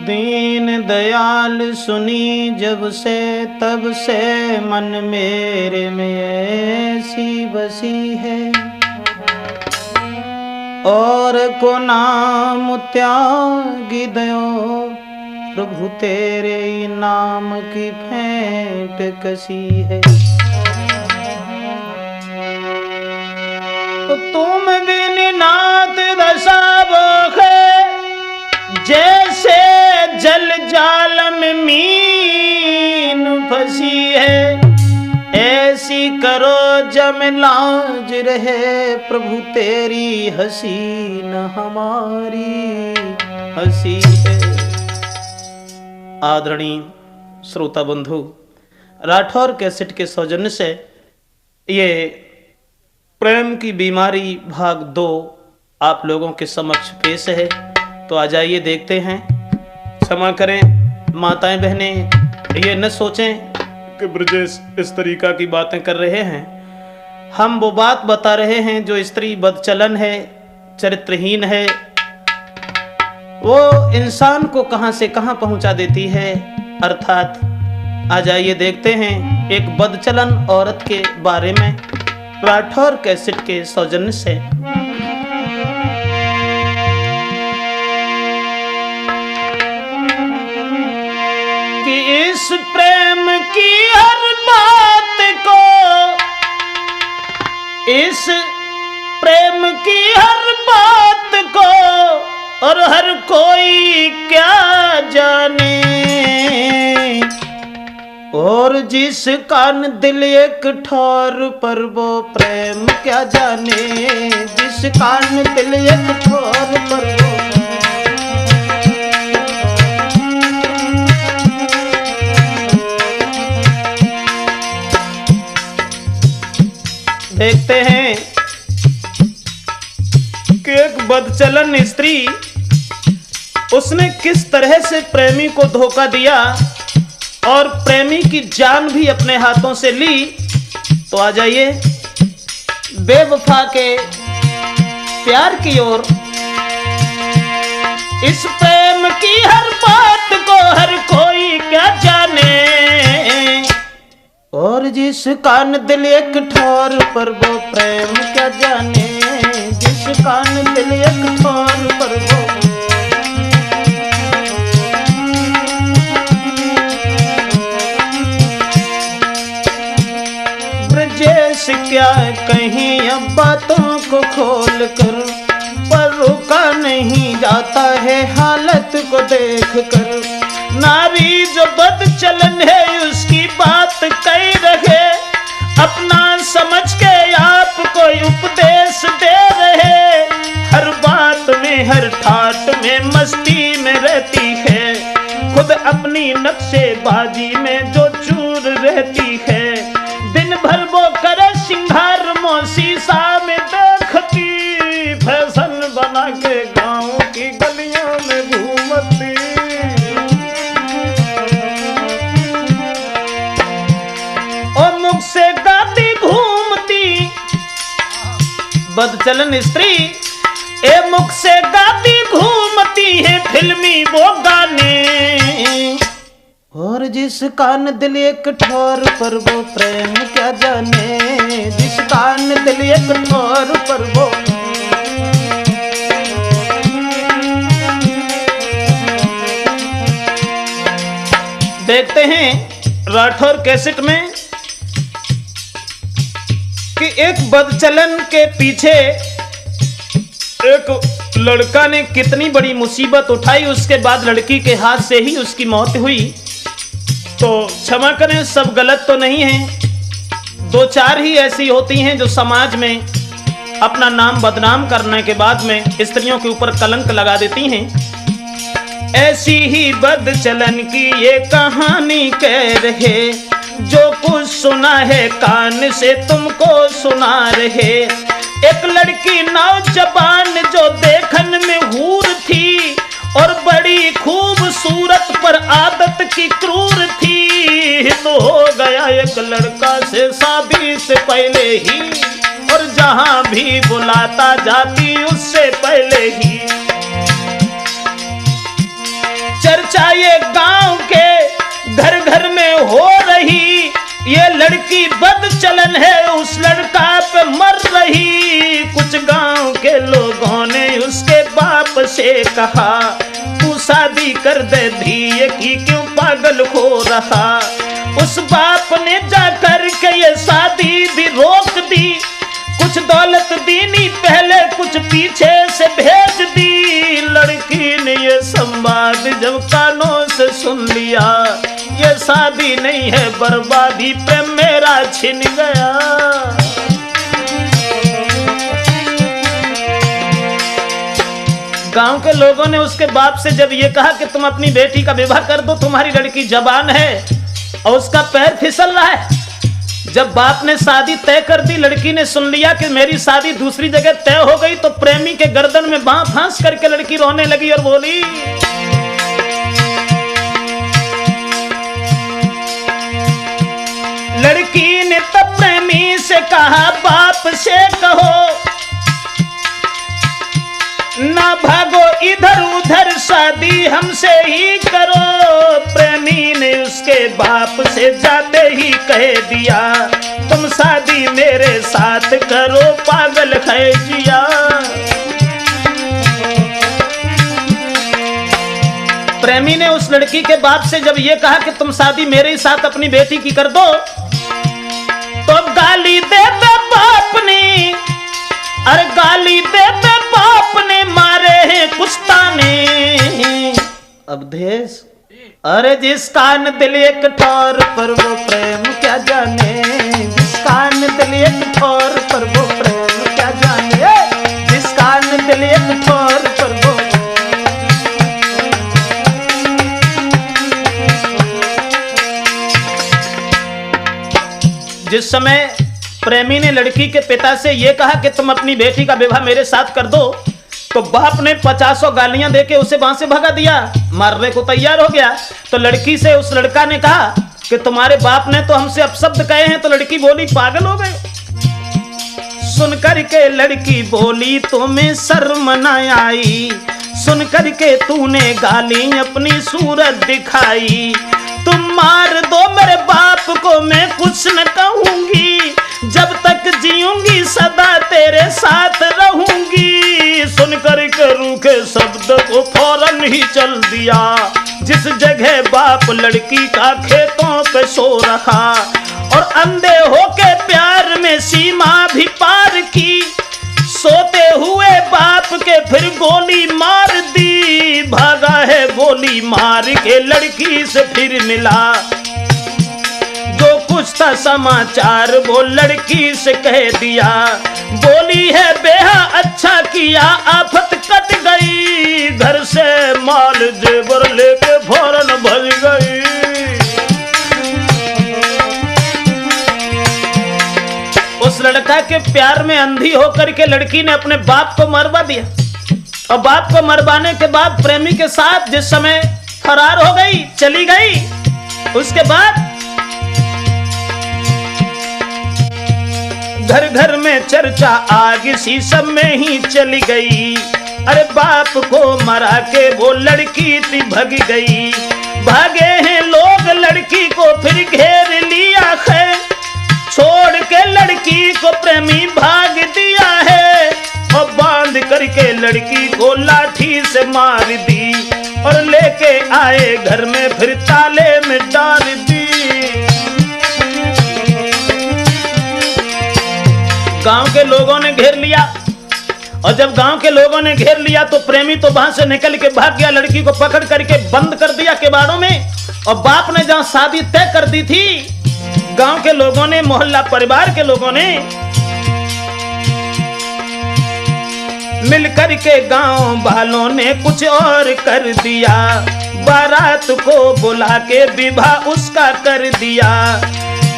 दीन दयाल सुनी जब से तब से मन मेरे में ऐसी बसी है, और को नाम त्यागी दयो प्रभु तेरे नाम की भेंट कसी है। तो तुम बिन नाथ दशा बोखे, जैसे जल जाल में मीन फंसी है, ऐसी करो जम लाज रहे प्रभु तेरी हंसी न हमारी हंसी है। आदरणीय श्रोता बंधु, राठौर कैसेट के सौजन्य से ये प्रेम की बीमारी भाग 2 आप लोगों के समक्ष पेश है। तो आ जाइए देखते हैं। क्षमा करें माताएं बहनें, ये न सोचें कि ब्रजेश इस तरीका की बातें कर रहे हैं। हम वो बात बता रहे हैं जो स्त्री बदचलन है, चरित्रहीन है, वो इंसान को कहां से कहां पहुंचा देती है। अर्थात आ जाइए देखते हैं एक बदचलन औरत के बारे में राठौर कैसेट के सौजन्य से। कि इस प्रेम की हर बात को, इस प्रेम की हर बात को और हर कोई क्या जाने, और जिस कान दिल एक ठौर पर वो प्रेम क्या जाने, जिस कान दिल एक ठौर पर वो। देखते हैं कि एक बदचलन स्त्री, उसने किस तरह से प्रेमी को धोखा दिया और प्रेमी की जान भी अपने हाथों से ली। तो आ जाइए बेवफा के प्यार की ओर। इस प्रेम की हर बात को हर कोई क्या जाने, और जिस कान दिल एक ठौर पर वो प्रेम क्या जाने, जिस कान दिल एक ठौर पर वो। ब्रजेश क्या कहीं अब बातों को खोल कर, पर रुका नहीं जाता है हालत को देख कर। नारी जो बदचलन है उसकी बात कह रहे, अपना समझ के आप कोई उपदेश दे रहे। हर बात में हर ठाट में मस्ती में रहती है, खुद अपनी नक्शेबाजी में जो चूर रहती है। दिन भर वो करे सिंगार मोसी सा में देखती, फैशन बना के गाँव की गलियों में घूमती। और मुख से गाती घूमती बदचलन स्त्री, ए मुख से गाती घूमती है फिल्मी वो गाने, और जिस कान दिल एक ठौर पर वो प्रेम क्या जाने, जिस कान दिल एक ठौर पर वो। देखते हैं राठौर कैसेट में कि एक बदचलन के पीछे एक लड़का ने कितनी बड़ी मुसीबत उठाई, उसके बाद लड़की के हाथ से ही उसकी मौत हुई। तो क्षमा करें, सब गलत तो नहीं है, 2-4 ही ऐसी होती हैं जो समाज में अपना नाम बदनाम करने के बाद में स्त्रियों के ऊपर कलंक लगा देती हैं। ऐसी ही बदचलन की ये कहानी कह रहे, जो कुछ सुना है कान से तुमको सुना रहे। एक लड़की नौजवान जो देखन में हूर थी, और बड़ी खूबसूरत पर आदत की क्रूर थी। तो हो गया एक लड़का से शादी से पहले ही, और जहां भी बुलाता जाती उससे पहले ही। ये गांव के घर घर में हो रही, ये लड़की बदचलन है उस लड़का पे मर रही। कुछ गांव के लोगों ने उसके बाप से कहा, तू शादी कर दे धी की, क्यों पागल हो रहा। उस बाप ने जाकर के ये शादी भी रोक दी, कुछ दौलत दीनी पहले कुछ पीछे से भेज दी। लड़की ने ये संवाद जब कानों से सुन लिया, ये शादी नहीं है बर्बादी, प्रेम मेरा छिन गया। गांव के लोगों ने उसके बाप से जब ये कहा कि तुम अपनी बेटी का विवाह कर दो, तुम्हारी लड़की जवान है और उसका पैर फिसल रहा है। जब बाप ने शादी तय कर दी, लड़की ने सुन लिया कि मेरी शादी दूसरी जगह तय हो गई, तो प्रेमी के गर्दन में बांह फांस करके लड़की रोने लगी और बोली, लड़की ने तब प्रेमी से कहा, बाप से कहो ना भागो इधर उधर, शादी हमसे ही करो। प्रेमी ने उसके बाप से जाते ही कह दिया, तुम शादी मेरे साथ करो, पागल है जिया। प्रेमी ने उस लड़की के बाप से जब ये कहा कि तुम शादी मेरे ही साथ अपनी बेटी की कर दो, तो गाली देते बाप ने, अरे गाली देते बाप ने, मारे हैं कुछ ताने। अब देश, अरे जिस कान दिल एक ठोर पर वो प्रेम क्या जाने, जिस कान दिल एक ठोर पर वो प्रेम क्या जाने, जिस कान दिल एक ठोर पर वो। जिस समय प्रेमी ने लड़की के पिता से यह कहा कि तुम अपनी बेटी का विवाह मेरे साथ कर दो, तो बाप ने 50 गालियां देके उसे वहां से भगा दिया, मारने को तैयार हो गया। तो लड़की से उस लड़का ने कहा कि तुम्हारे बाप ने तो हमसे अपशब्द कहे हैं। तो लड़की बोली, पागल हो गए। सुन कर के लड़की बोली, तुम्हें शर्म न आई, सुन कर के तूने गाली अपनी सूरत दिखाई। तुम मार दो मेरे बाप को, मैं कुछ न कहूंगी, जब तक जीऊंगी सदा तेरे साथ रहूंगी। सुन कर के रूखे शब्द को फौरन ही चल दिया, जिस जगह बाप लड़की का खेतों पे सो रहा, और अंधे होके प्यार में सीमा भी पार की। सोते हुए बाप के फिर गोली मार दी, भागा है गोली मार के लड़की से फिर मिला। जो कुछ था समाचार वो लड़की से कह दिया, बोली है बेहा अच्छा किया, आफत कट गई, घर से माल जेवर लेके फौरन भज गई। उस लड़का के प्यार में अंधी होकर के लड़की ने अपने बाप को मरवा दिया, और बाप को मरवाने के बाद प्रेमी के साथ जिस समय फरार हो गई, चली गई, उसके बाद घर घर में चर्चा आग सी सब में ही चली गई। अरे बाप को मरा के वो लड़की थी भग गई। भागे हैं लोग लड़की को फिर घेर लिया है, छोड़ के लड़की को प्रेमी भाग दिया है, और बांध करके लड़की को लाठी से मार दी, और लेके आए घर में फिर ताले में डाल दी। गांव के लोगों ने घेर लिया, और जब गांव के लोगों ने घेर लिया तो प्रेमी तो वहां से निकल के भाग गया। लड़की को पकड़ करके बंद कर दिया किवाड़ों में, और बाप ने जहां शादी तय कर दी थी, गांव के लोगों ने, मोहल्ला परिवार के लोगों ने मिलकर के गांव वालों ने कुछ और कर दिया। बारात को बुला के विवाह उसका कर दिया।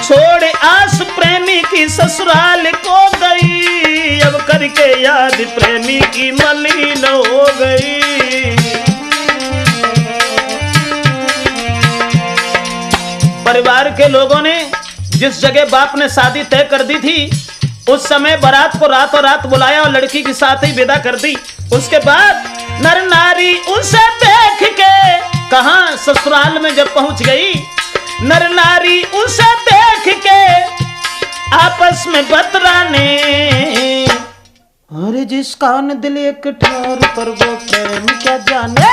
छोड़ आस प्रेमी की ससुराल को गई, अब करके याद प्रेमी की मलिन हो गई। परिवार के लोगों ने जिस जगह बाप ने शादी तय कर दी थी, उस समय बारात को रातों रात बुलाया और लड़की के साथ ही विदा कर दी। उसके बाद नर नारी उसे देख के कहां ससुराल में जब पहुंच गई, नर नारी उसे देख के आपस में बतराने, अरे जिसका न दिल एक ठोर पर वो प्रेम क्या जाने,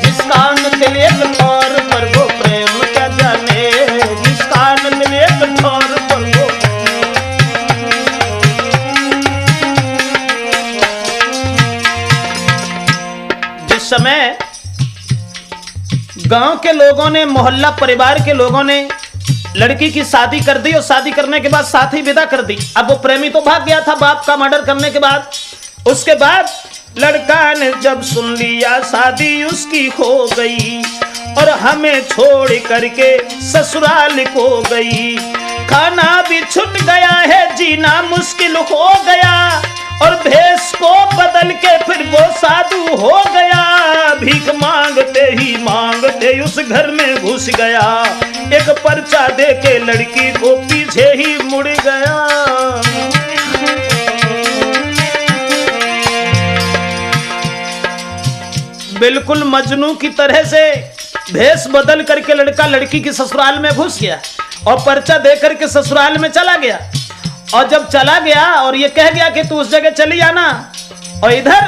जिसका न दिल एक ठोर पर वो प्रेम क्या जाने, जिसका न दिल एक ठोर पर वो। जिस समय गांव के लोगों ने, मोहल्ला परिवार के लोगों ने लड़की की शादी कर दी और शादी करने के बाद साथ ही विदा कर दी। अब वो प्रेमी तो भाग गया था बाप का मर्डर करने के बाद। उसके बाद लड़का ने जब सुन लिया शादी उसकी हो गई और हमें छोड़ करके ससुराल को गई, खाना भी छूट गया है, जीना मुश्किल हो गया और भेष को बदल के फिर वो साधु हो गया, भीख मांगते ही मांगते उस घर में घुस गया, एक पर्चा दे के लड़की को पीछे ही मुड़ गया। बिल्कुल मजनू की तरह से भेष बदल करके लड़का लड़की की ससुराल में घुस गया और पर्चा दे करके ससुराल में चला गया। और जब चला गया और ये कह गया कि तू उस जगह चली आना, और इधर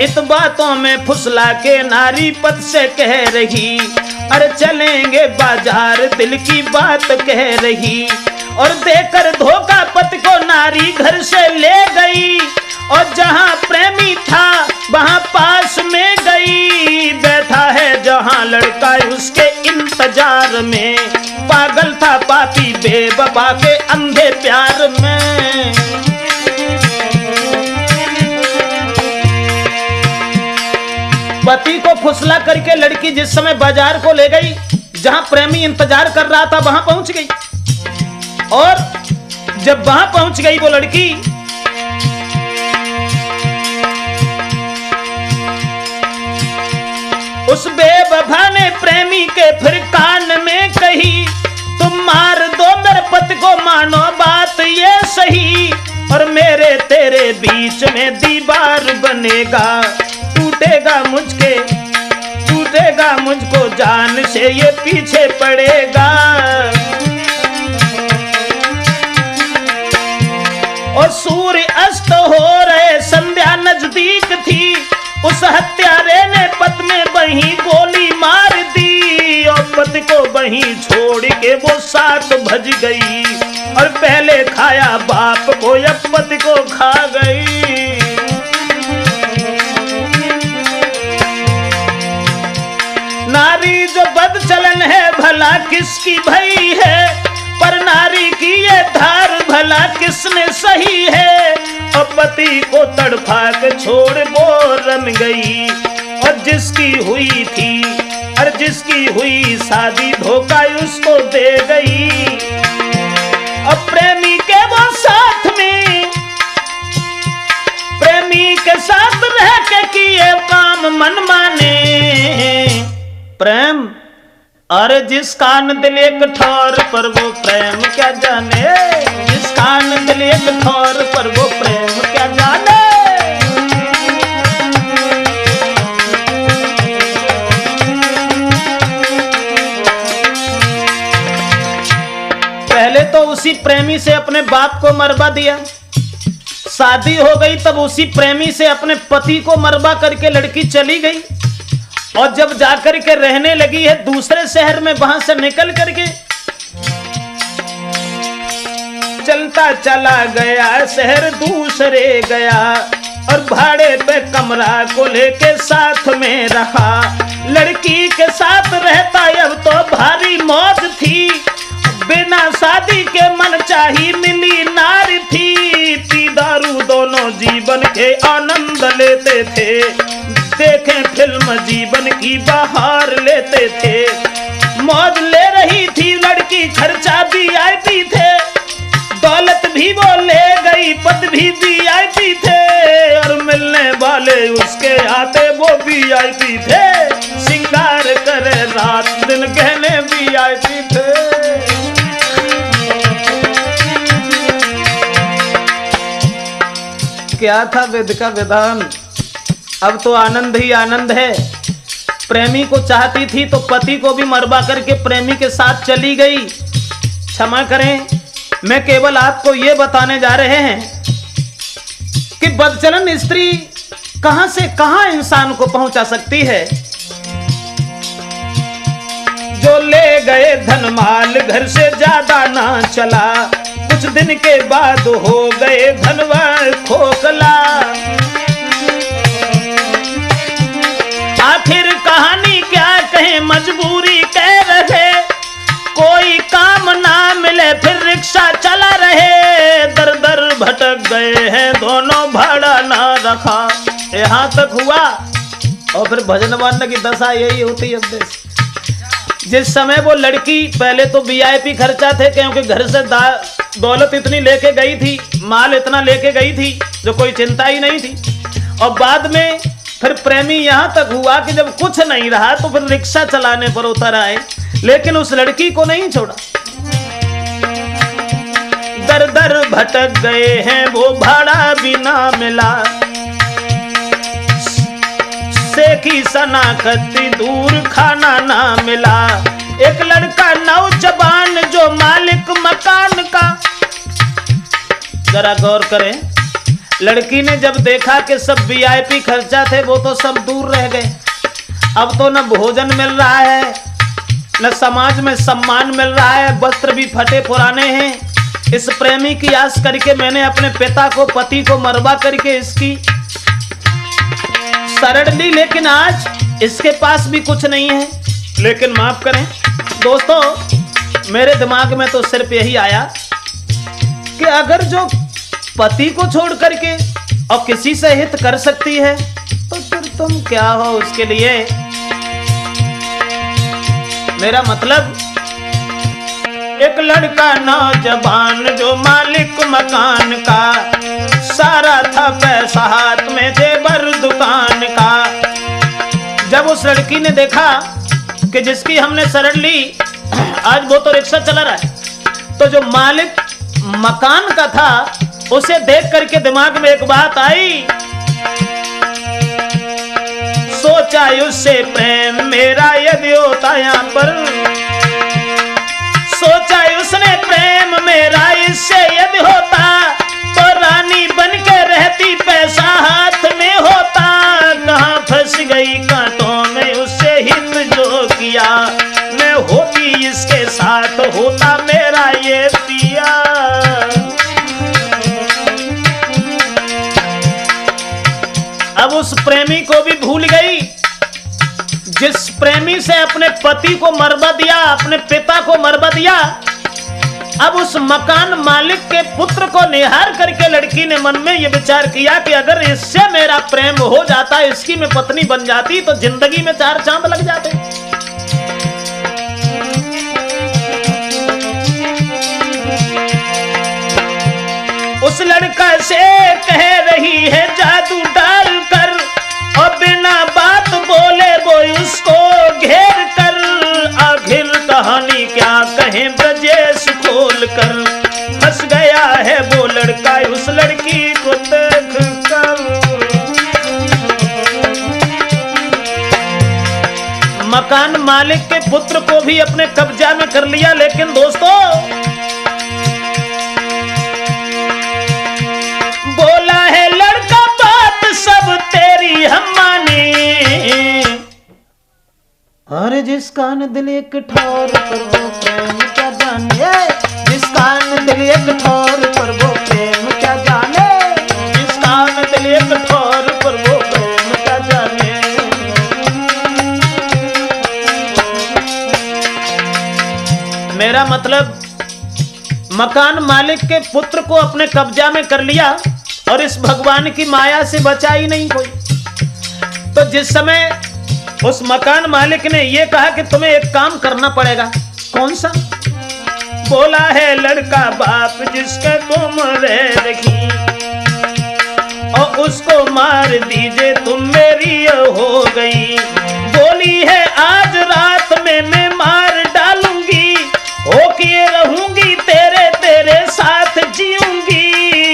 इत बातों में फुसला के नारी पद से कह रही, अरे चलेंगे बाजार दिल की बात कह रही, और देकर धोखा पति को नारी घर से ले गई और जहां प्रेमी था वहां पास में गई, बैठा है जहां लड़का उसके इंतजार में, पागल था पापी बेवफा के अंधे प्यार में। पति को फुसला करके लड़की जिस समय बाजार को ले गई, जहां प्रेमी इंतजार कर रहा था वहां पहुंच गई, और जब वहां पहुंच गई वो लड़की, उस बेवफा ने प्रेमी के फिर कान में कही, तुम मार दो मेरे पति को, मानो बात ये सही, और मेरे तेरे बीच में दीवार बनेगा, टूटेगा मुझको जान से ये पीछे पड़ेगा। और सूर्य अस्त हो रहे, संध्या नजदीक थी, उस हत्यारे ने पति में वहीं गोली मार दी और पति को वहीं छोड़ के वो साथ भज गई, और पहले खाया बाप को या पति को खा गई। नारी जो बदचलन है भला किसकी भई है, पर नारी की ये धार भला किसने सही है, और पति को तड़फा के छोड़ वो रम गई, और जिसकी हुई थी और जिसकी हुई शादी धोखा उसको दे गई, और प्रेमी के वो साथ में, प्रेमी के साथ रह के किए काम मन माने, प्रेम अरे जिसका न दिल एक ठोर पर वो प्रेम क्या जाने, जिसका न दिल एक ठोर पर वो प्रेम क्या जाने। पहले तो उसी प्रेमी से अपने बाप को मरवा दिया, शादी हो गई तब उसी प्रेमी से अपने पति को मरवा करके लड़की चली गई, और जब जाकर के रहने लगी है दूसरे शहर में, वहां से निकल करके चलता चला गया शहर दूसरे गया, और भाड़े पे कमरा को लेके साथ में रहा, लड़की के साथ रहता अब तो भारी मौज थी, बिना शादी के मन चाही मिली नारी थी, पी दारू दोनों जीवन के आनंद लेते थे, देखें फिल्म जीवन की बाहर लेते थे, मौज ले रही थी लड़की, खर्चा VIP थे, दौलत भी वो ले गई, पद भी VIP थे, और मिलने वाले उसके आते वो VIP थे, सिंगार करे रात दिन गहने VIP थे। क्या था वेद का विधान, अब तो आनंद ही आनंद है। प्रेमी को चाहती थी तो पति को भी मरवा करके प्रेमी के साथ चली गई। क्षमा करें, मैं केवल आपको ये बताने जा रहे हैं कि बदचलन स्त्री कहां से कहां इंसान को पहुंचा सकती है। जो ले गए धन माल घर से ज्यादा ना चला, कुछ दिन के बाद हो गए धनवान खोखला। आखिर कहानी क्या कहे, मजबूरी कह रहे, कोई काम ना मिले फिर रिक्शा चला रहे। दर दर भटक गए हैं दोनों, भाड़ा ना रखा। यहाँ तक हुआ और फिर भजन वाले की दशा यही होती है। जिस समय वो लड़की, पहले तो वीआईपी खर्चा थे क्योंकि घर से दौलत इतनी लेके गई थी, माल इतना लेके गई थी जो कोई चिंता ही नहीं थी। और बाद में फिर प्रेमी यहाँ तक हुआ कि जब कुछ नहीं रहा तो फिर रिक्शा चलाने पर उतर आए, लेकिन उस लड़की को नहीं छोड़ा। दर दर भटक गए हैं वो, भाड़ा भी ना मिला, से की शनाख्त दूर खाना ना मिला। एक लड़का नौजवान जो मालिक मकान का, जरा गौर करें, लड़की ने जब देखा कि सब वीआईपी खर्चा थे वो तो सब दूर रह गए, अब तो न भोजन मिल रहा है न समाज में सम्मान मिल रहा है, वस्त्र भी फटे पुराने हैं। इस प्रेमी की आस करके मैंने अपने पिता को, पति को मरवा करके इसकी शरण ली, लेकिन आज इसके पास भी कुछ नहीं है। लेकिन माफ करें दोस्तों, मेरे दिमाग में तो सिर्फ यही आया कि अगर जो पति को छोड़ करके और किसी से हित कर सकती है तो फिर तुम क्या हो उसके लिए। मेरा मतलब, एक लड़का नौजवान जो मालिक मकान का, सारा था पैसा हाथ में जेवर दुकान का। जब उस लड़की ने देखा कि जिसकी हमने शरण ली आज वो तो रिक्शा चला रहा है, तो जो मालिक मकान का था उसे देख करके दिमाग में एक बात आई। सोचा उससे प्रेम मेरा यदि होता यहाँ पर, सोचा उसने प्रेम मेरा इससे यदि होता तो रानी बन के रहती, पैसा हाथ में होता। कहाँ फंस गई कांटों में, उससे हित जो किया, मैं होती इसके साथ, होता मेरा ये पिया। अब उस प्रेमी को भी भूल गई जिस प्रेमी से अपने पति को मरवा दिया, अपने पिता को मरवा दिया। अब उस मकान मालिक के पुत्र को निहार करके लड़की ने मन में यह विचार किया कि अगर इससे मेरा प्रेम हो जाता, इसकी मैं पत्नी बन जाती तो जिंदगी में 4 चांद लग जाते। उस लड़का से कह रही है जादू डाल कर, और बिना बात बोले वो उसको घेर कर। आखिर कहानी क्या कहें ब्रजेश खोल कर, फंस गया है वो लड़का उस लड़की को देख कर। मकान मालिक के पुत्र को भी अपने कब्जा में कर लिया, लेकिन दोस्तों बोला है लड़का बात सब तेरी हम माने। अरे जिसका न दिल एक ठौर पर वो प्रेम क्या जाने, जिसका न दिल एक ठौर पर वो प्रेम क्या जाने, जिसका न दिल एक ठौर पर वो प्रेम क्या जाने। मेरा मतलब, मकान मालिक के पुत्र को अपने कब्जा में कर लिया और इस भगवान की माया से बचा ही नहीं कोई। तो जिस समय उस मकान मालिक ने यह कहा कि तुम्हें एक काम करना पड़ेगा, कौन सा? बोला है लड़का बाप जिसके तुम रखी, और उसको मार दीजिए तुम मेरी हो गई। बोली है आज रात में मैं मार डालूंगी, होके रहूंगी तेरे तेरे साथ जीऊंगी।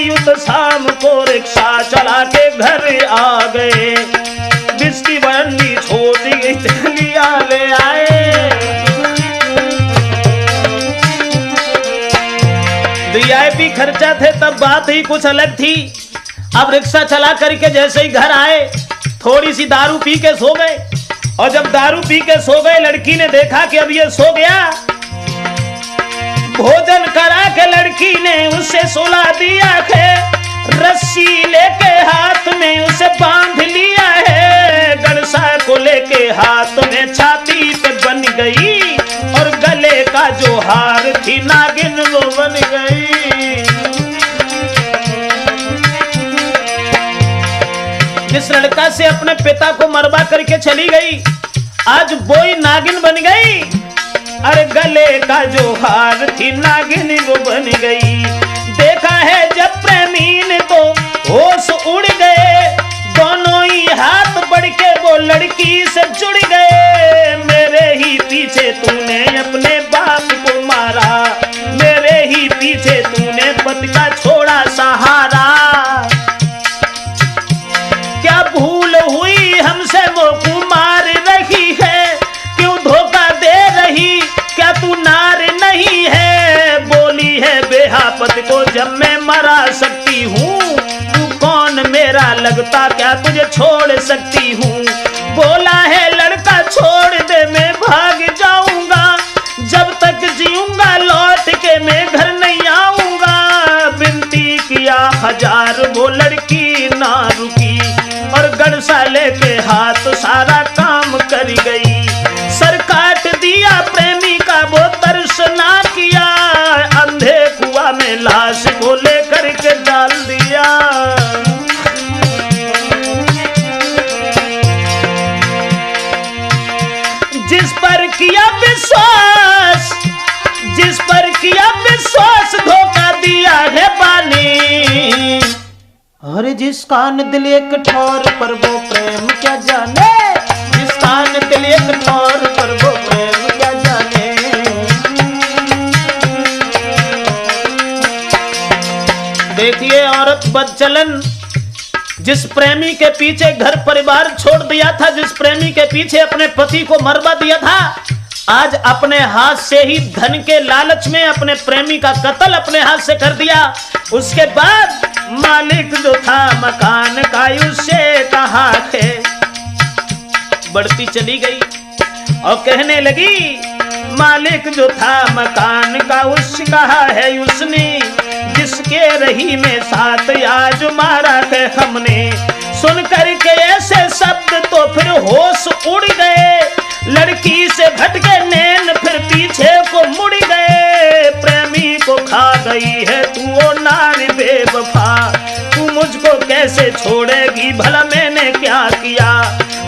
युद्ध शाम को रिक्शा चला के घर आ गए, बिस्की बंडी छोड़ दी गई। खर्चा थे तब बात ही कुछ अलग थी। अब रिक्शा चला करके जैसे ही घर आए थोड़ी सी दारू पी के सो गए, और जब दारू पी के सो गए लड़की ने देखा कि अब ये सो गया। भोजन करा के लड़की ने उसे सुला दिया है, रस्सी लेके हाथ में उसे बांध लिया है, गड़सा को लेके हाथ में छाती पे बन गई, और गले का जो हार थी नागिन वो बन गई। जिस लड़का से अपने पिता को मरवा करके चली गई आज वो ही नागिन बन गई, अरे गले का जो हार थी नागिन वो बन गई। देखा है जब प्रेमी ने तो होश उड़ गए, दोनों ही हाथ बढ़ के वो लड़की से जुड़ गए। मेरे ही पीछे तूने अपने बाप को मारा, मेरे ही पीछे तूने पति का छोड़ा सहारा। क्या भूल हुई हमसे वो कुमार रही है, क्यों धोखा दे रही, क्या तू नार नहीं है। बोली है बेहापत को जब मैं मरा सकती हूँ, तू कौन मेरा लगता, क्या तुझे छोड़ सकती हूँ। बोला है लड़का छोड़ दे मैं भाग जाऊंगा, जब तक जीऊंगा लौट के मैं घर नहीं आऊंगा। विनती किया हजार वो लड़की ना रुकी, और गड़सा लेके हाथ सारा काम कर गई। सर काट दिया प्रेमी का वो तरस ना किया, अंधे कुआं में लाश को लेकर के डाल दिया। जिस पर किया विश्वास, जिस पर किया विश्वास धोखा दिया है बानी। अरे जिस कान दिल एक ठौर पर वो प्रेम क्या जाने, जिस कान दिल एक ठौर पर वो प्रेम क्या जाने। देखिए औरत बदचलन, जिस प्रेमी के पीछे घर परिवार छोड़ दिया था, जिस प्रेमी के पीछे अपने पति को मरवा दिया था, आज अपने हाथ से ही धन के लालच में अपने प्रेमी का कत्ल अपने हाथ से कर दिया। उसके बाद मालिक जो था मकान का उससे कहा थे, बढ़ती चली गई और कहने लगी मालिक जो था मकान का उससे कहा है उसने, जिसके रही में साथ आज मारा है हमने। सुन करके ऐसे शब्द तो फिर होश उड़ गए, लड़की से भटके नैन फिर पीछे को मुड़ गए। प्रेमी को खा गई है तू ओ नारी बेवफा, तू मुझको कैसे छोड़ेगी भला मैंने क्या किया।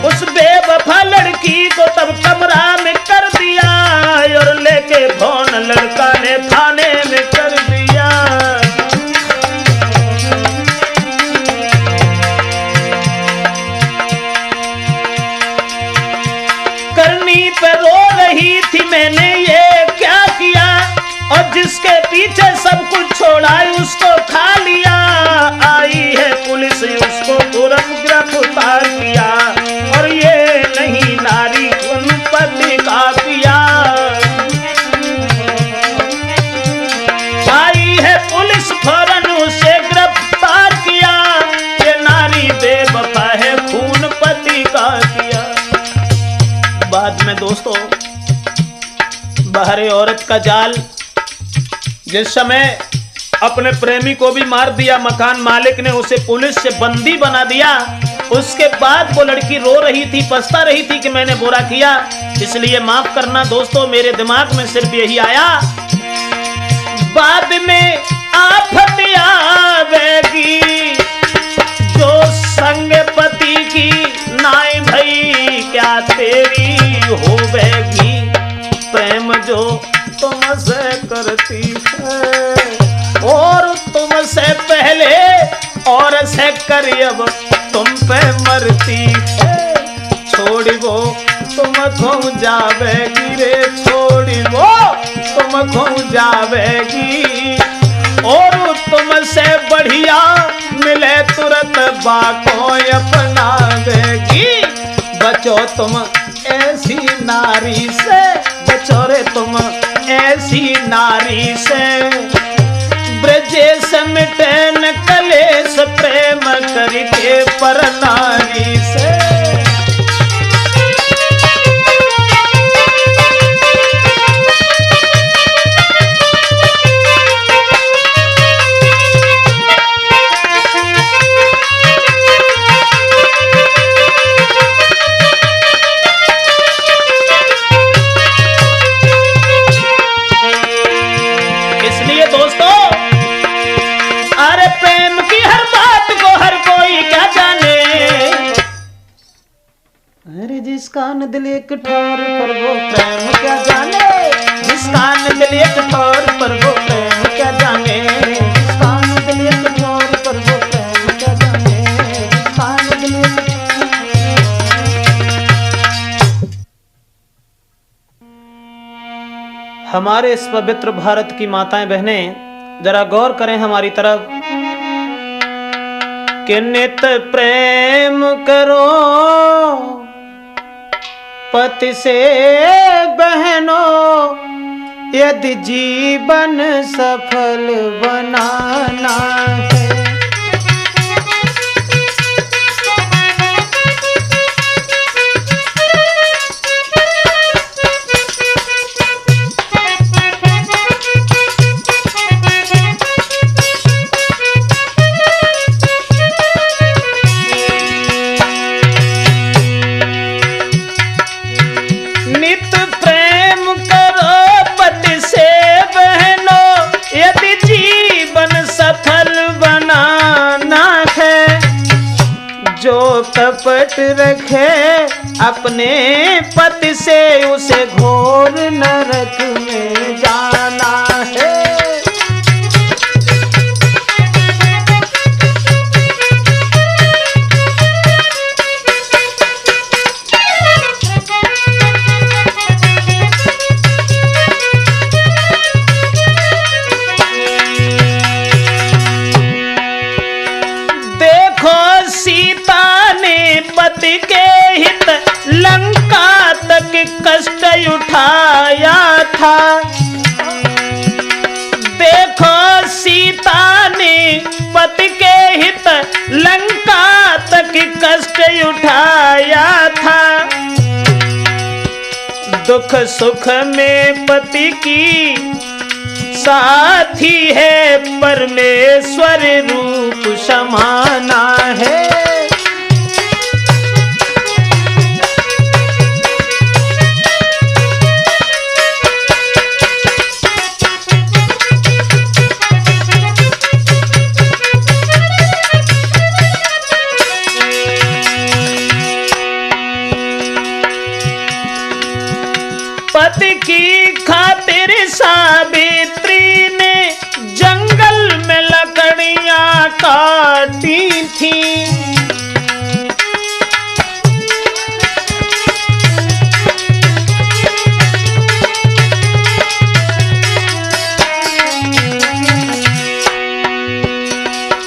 उस बेवफा लड़की को तब कमरा में कर दिया, और लेके फोन लड़का ने थाने में कर दिया। करनी पे रो रही थी मैंने ये क्या किया, और जिसके पीछे सब कुछ छोड़ा उसको खा लिया। आई है पुलिस उसको तुरंत गिरफ्तार किया, और ये नहीं नारी उन पति का पिया। आई है पुलिस फौरन उसे गिरफ्तार किया, ये नारी बेवफा है खून पति का किया। बाद में दोस्तों बाहरी औरत का जाल, जिस समय अपने प्रेमी को भी मार दिया, मकान मालिक ने उसे पुलिस से बंदी बना दिया। उसके बाद वो लड़की रो रही थी, पछता रही थी कि मैंने बुरा किया, इसलिए माफ करना दोस्तों। मेरे दिमाग में सिर्फ यही आया, बाद में आफत आवेगी जो संग पति की नाई भई क्या तेरी होवेगी। प्रेम जो तुमसे करती है और तुमसे पहले और से करी अब तुम पे मरती है। छोड़ी वो तुम खो जावेगी रे, छोड़ी वो तुम खो जावेगी, और तुमसे बढ़िया मिले तुरंत बाको अपनावेगी। बचो तुम ऐसी नारी से, बचो रे तुम ऐसी नारी से। ब्रजेश मिटे न कलेश प्रेम करके पर नारी से। जिसका न दिल एक ठोर पर वो प्रेम क्या जाने, जिसका न दिल एक ठोर पर वो प्रेम क्या जाने, जिसका न दिल एक ठोर पर वो प्रेम क्या जाने, जिसका न दिल हमारे इस पवित्र भारत की माताएं बहनें जरा गौर करें हमारी तरफ कि नित प्रेम करो पति से बहनों, यदि जीवन सफल बनाना है। जो कपट रखे अपने पति से उसे घोर नरक में जाना है। पति के हित लंका तक कष्ट उठाया था। देखो सीता ने पति के हित लंका तक कष्ट उठाया था। दुख सुख में पति की साथी है, परमेश्वर रूप समाना है। पति की खातिर सावित्री ने जंगल में लकड़ियां काटी थी।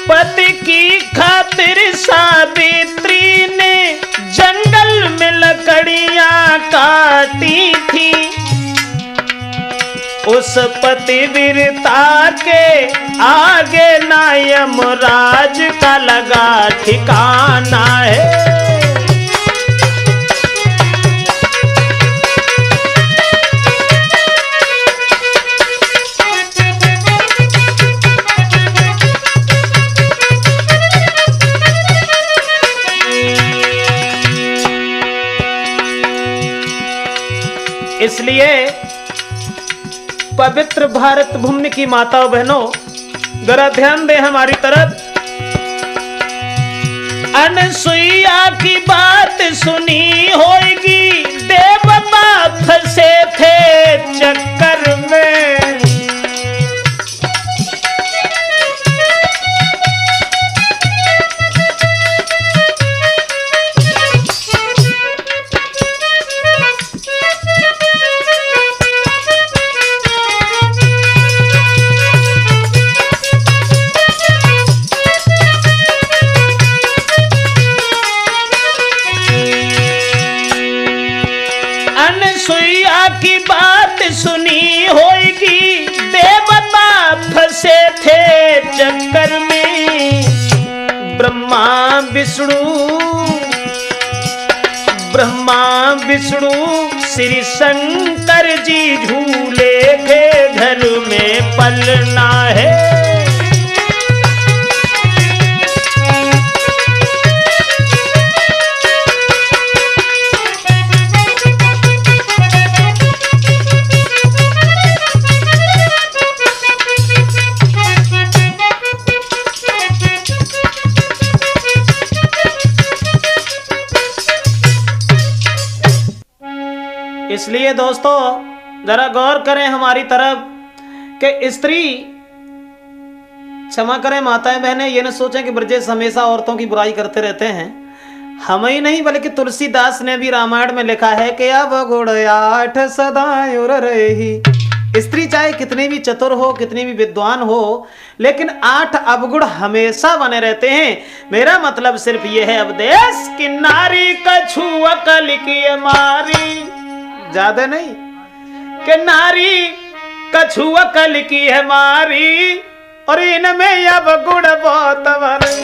पति की खातिर सावित्री ने जंगल में लकड़ियां काटी थी। उस पतिव्रता के आगे ना यमराज का लगा ठिकाना है। इसलिए पवित्र भारत भूमि की माताओं बहनों जरा ध्यान दें हमारी तरफ। अनसुईया की बात सुनी होगी, देवता फंसे थे चक्कर में। अनसुईया की बात सुनी होगी, ब्रह्मा विष्णु, ब्रह्मा विष्णु श्री शंकर जी झूले के घर में पलना है। इसलिए दोस्तों जरा गौर करें हमारी तरफ कि स्त्री, क्षमा करें माताएं बहनें, ये न सोचें कि ब्रजेश हमेशा औरतों की बुराई करते रहते हैं। हम ही नहीं बल्कि तुलसीदास ने भी रामायण में लिखा है कि अब गुण आठ सदा उर रही। स्त्री चाहे कितनी भी चतुर हो, कितनी भी विद्वान हो, लेकिन 8 अवगुण हमेशा बने रहते हैं। मेरा मतलब सिर्फ यह है उपदेश कि नारी कछु अकल की मारी, ज्यादा नहीं, कि नारी कछु अकल की है मारी और इनमें अब गुण बहुत भरे,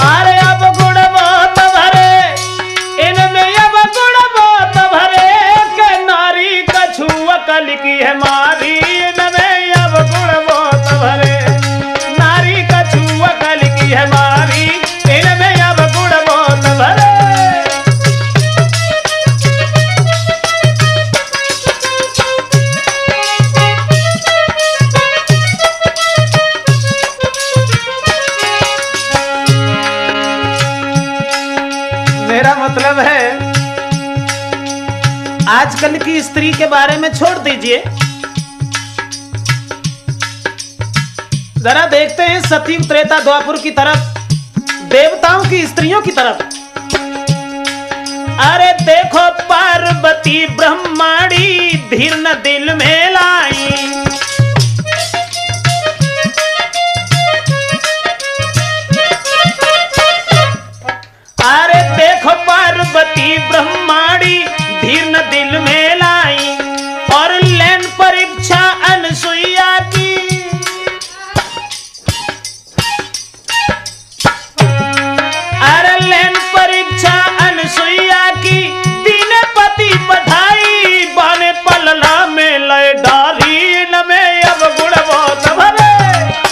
अरे अब गुण बहुत भरे, इनमें अब गुण बहुत भरे, कि नारी कछु अकल की है मारी, इनमें अब गुण बहुत भरे, नारी कछु अकल की है मारी, इनमें अब गुण बहुत भरे। मेरा मतलब है आजकल की स्त्री के बारे में छोड़ दीजिए, जरा देखते हैं सतयुग त्रेता द्वापर की तरफ, देवताओं की स्त्रियों की तरफ। अरे देखो पार्वती ब्रह्माणी धीर न दिल में लाई, अरे देखो पार्वती ब्रह्माणी धीर न दिल में लाई, और लेन परीक्षा अनसुईया की, अरे लेन परीक्षा अनसुईया की, दीन पति पढ़ाई बाने पलना में लय डारी, न में अब गुण बहुत भरे,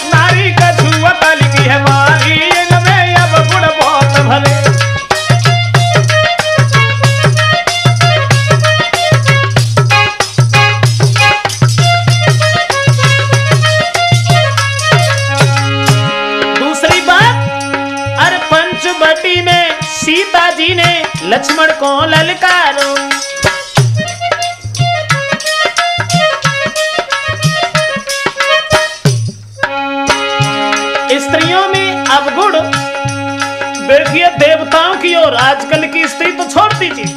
नारी कछु अकल की है मारी, न में अब गुण बहुत भरे। पंचवटी में सीता जी ने लक्ष्मण को ललकारो, स्त्रियों में अवगुण देखिए देवताओं की ओर, आजकल की स्त्री तो छोड़ दीजिए।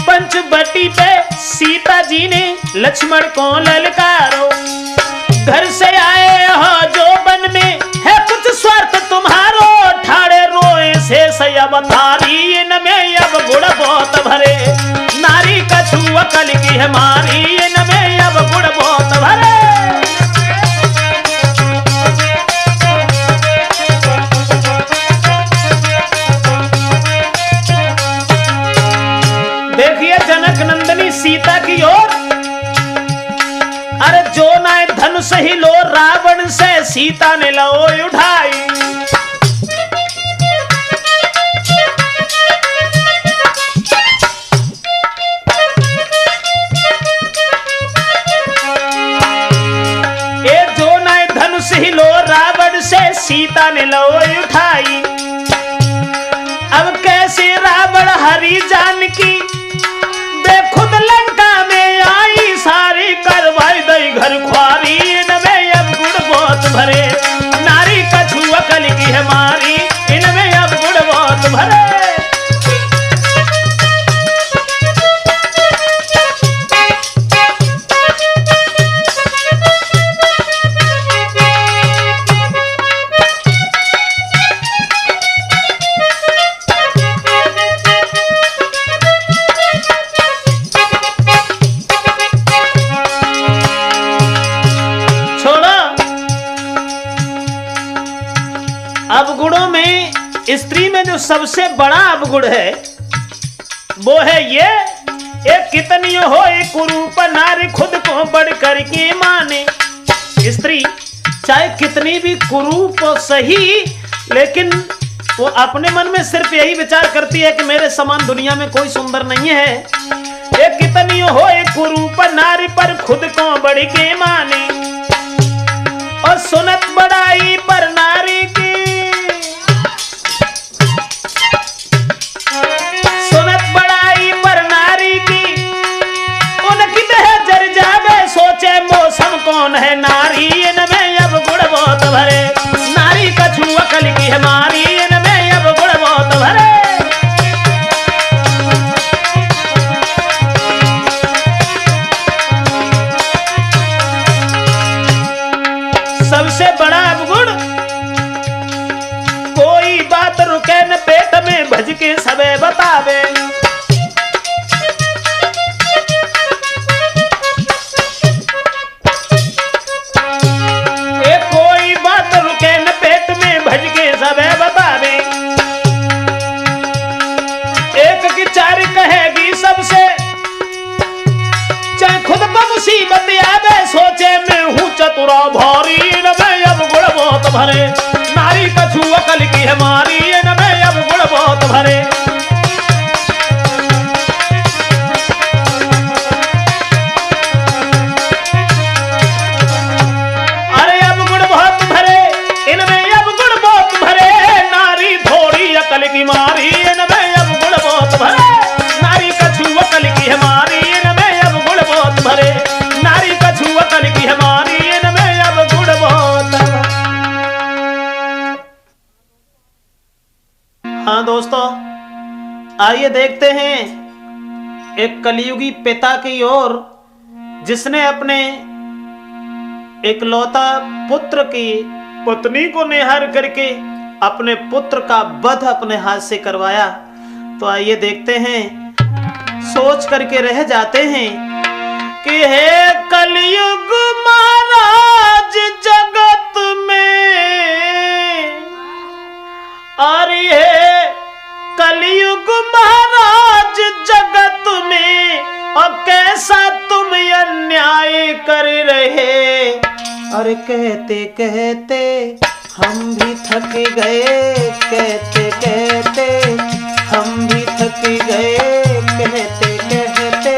पंचवटी पे सीता जी ने लक्ष्मण को ललकारो, घर से आए हो जो वन में है कुछ स्वार्थ तुम्हारो, ठाड़े रोए से अवतारी, इनमें अब गुण बहुत भरे, नारी कछु अकल की है मारी, इनमें अब गुण बहुत भरे। देखिए जनक नंदिनी सीता की ओर, अरे जो नाय धनुष ही लो रावण से सीता ने लो उठाई, ही लो रावण से सीता ने लो उठाई, अब कैसे रावण हरि जानकी बेखुद लंका में आई, सारी करवाई दई घर ख्वारी, इनमें अब गुण बहुत भरे, नारी कछु अकल की है मारी, इनमें अब गुण बहुत भरे। स्त्री में जो सबसे बड़ा अवगुण है वो है ये, एक कितनी हो एक कुरूप नारी खुद को बढ़ कर के माने। स्त्री चाहे कितनी भी कुरूप हो सही, लेकिन वो अपने मन में सिर्फ यही विचार करती है कि मेरे समान दुनिया में कोई सुंदर नहीं है। एक कितनी हो एक कुरूप नारी पर खुद को बढ़ के माने, और सुनत बड़ाई पर नारी की, सुनत बड़ाई पर नारी की, उनकी देह जर जावे सोचे मौसम कौन है नारी, इनमें अब गुण बहुत भरे, नारी कछु अकल की हमारी, इनमें अब गुण बहुत भरे। सबसे बड़ा अवगुण, कोई बात रुके न पेट में भज के सबे बतावे, कोई बात रुके न पेट में भज के सबे बतावे, एक की चार कहेगी सबसे, चाहे खुद पर मुसीबत आवे सोचे मैं हूँ चतुरा भारी, इनमें अब गुण बहुत भरे, नारी कछु अकल की हमारी, इनमें अब गुण बहुत भरे। अरे अब गुण बहुत भरे, इनमें अब गुण बहुत भरे, नारी थोड़ी अकल की मारी, इनमें अब गुण बहुत भरे, नारी कछु अकल की हमारी, इनमें अब गुण बहुत भरे, नारी कछु अकल की हमारी, इनमें अब गुण बहुत भरे। हाँ दोस्तों, आइए देखते हैं एक कलियुगी पिता की ओर, जिसने अपने इकलौता पुत्र की पत्नी को निहार करके अपने पुत्र का वध अपने हाथ से करवाया। तो आइए देखते हैं, सोच करके रह जाते हैं कि हे कलयुग महाराज जगत में, और ये कलयुग महाराज जगत में, और कैसा तुम अन्याय कर रहे, और कहते कहते हम भी थक गए, कहते कहते हम भी थक गए, कहते कहते।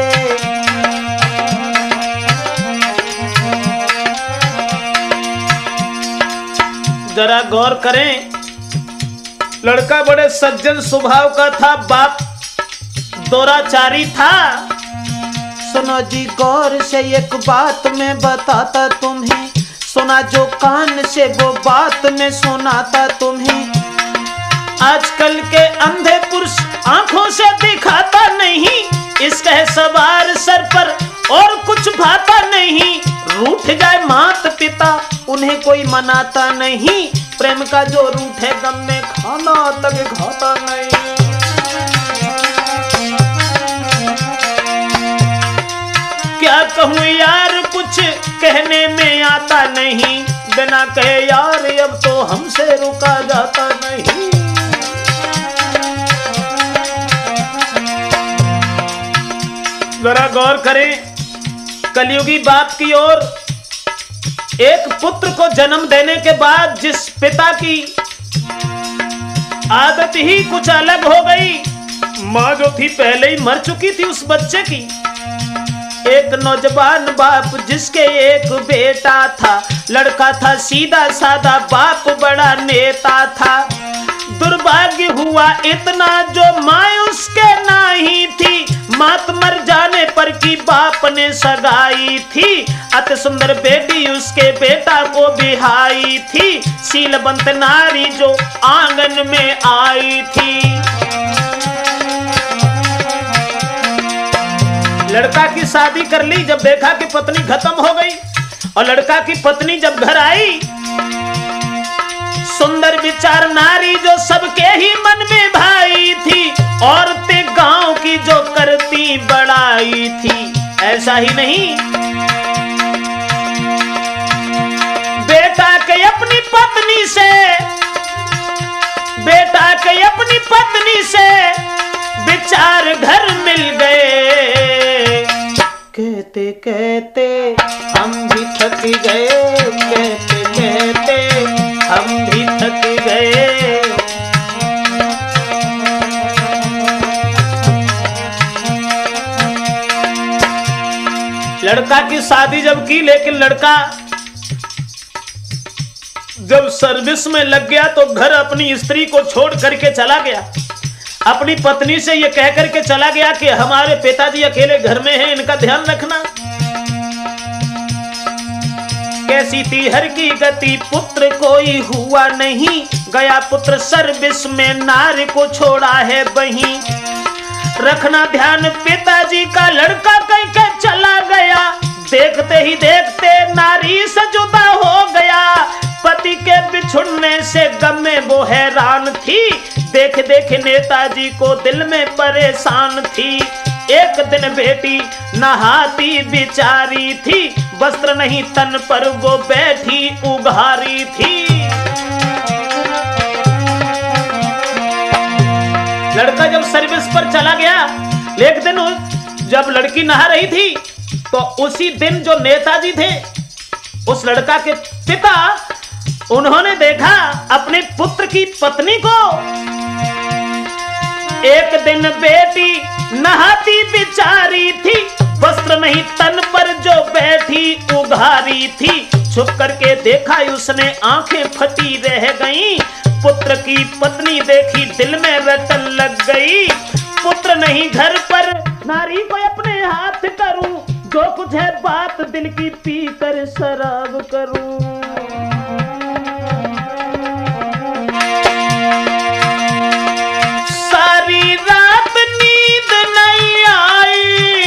जरा गौर करें, लड़का बड़े सज्जन स्वभाव का था, बाप दोराचारी था। सुनो जी गौर से एक बात मैं बताता तुम्हें, सुना जो कान से वो बात मैं सुनाता तुम्हें। आजकल के अंधे पुरुष आंखों से दिखाता नहीं, इसके सवार सर पर और कुछ भाता नहीं। रूठ जाए मात पिता उन्हें कोई मनाता नहीं, प्रेम का जो रूठे गम में खाना तक खाता नहीं। क्या कहूँ यार कुछ कहने में आता नहीं, बिना कहे यार अब तो हमसे रुका जाता नहीं। जरा गौर करें कलयुगी बाप की ओर। एक पुत्र को जन्म देने के बाद जिस पिता की आदत ही कुछ अलग हो गई, माँ जो थी पहले ही मर चुकी थी उस बच्चे की। एक नौजवान बाप जिसके एक बेटा था, लड़का था सीधा साधा, बाप बड़ा नेता था। दुर्भाग्य हुआ इतना जो माँ उसके नहीं थी, मात मर जाने पर की बाप ने सगाई थी। अति सुंदर बेटी उसके बेटा को बिहाई थी, शीलवंत नारी जो आंगन में आई थी। लड़का की शादी कर ली, जब देखा कि पत्नी खत्म हो गई, और लड़का की पत्नी जब घर आई, सुंदर विचार नारी जो सबके ही मन में भाई थी, औरतें गांव की जो करती बड़ाई थी। ऐसा ही नहीं, बेटा के अपनी पत्नी से, बेटा के अपनी पत्नी से विचार घर मिल गए। कहते कहते हम भी थक गए, कहते कहते हम भी थक गए। लड़का की शादी जब की, लेकिन लड़का जब सर्विस में लग गया तो घर अपनी स्त्री को छोड़ करके चला गया। अपनी पत्नी से यह कह करके चला गया कि हमारे पिताजी अकेले घर में हैं, इनका ध्यान रखना। कैसी थी हर की गति, पुत्र कोई हुआ नहीं, गया पुत्र सर्विस में, नारी को छोड़ा है वहीं। रखना ध्यान पिताजी का, लड़का कहीं के चला गया। देखते ही देखते नारी से जुदा हो गया। पति के बिछुड़ने से गम में वो हैरान थी। देख देख नेताजी को दिल में परेशान थी। एक दिन बेटी नहाती बिचारी थी, वस्त्र नहीं तन पर वो बैठी उघारी थी। लड़का जब सर्विस पर चला गया, एक दिन जब लड़की नहा रही थी तो उसी दिन जो नेताजी थे, उस लड़का के पिता, उन्होंने देखा अपने पुत्र की पत्नी को। एक दिन बेटी नहाती बिचारी थी, वस्त्र नहीं तन पर जो बैठी उघारी थी। छुप करके देखा उसने, आंखें फटी रह गईं। पुत्र की पत्नी देखी, दिल में रटन लग गई। पुत्र नहीं घर पर, नारी को अपने हाथ करूं, जो कुछ है बात दिल की पी कर शराब करूं। सारी रात नींद नहीं आई।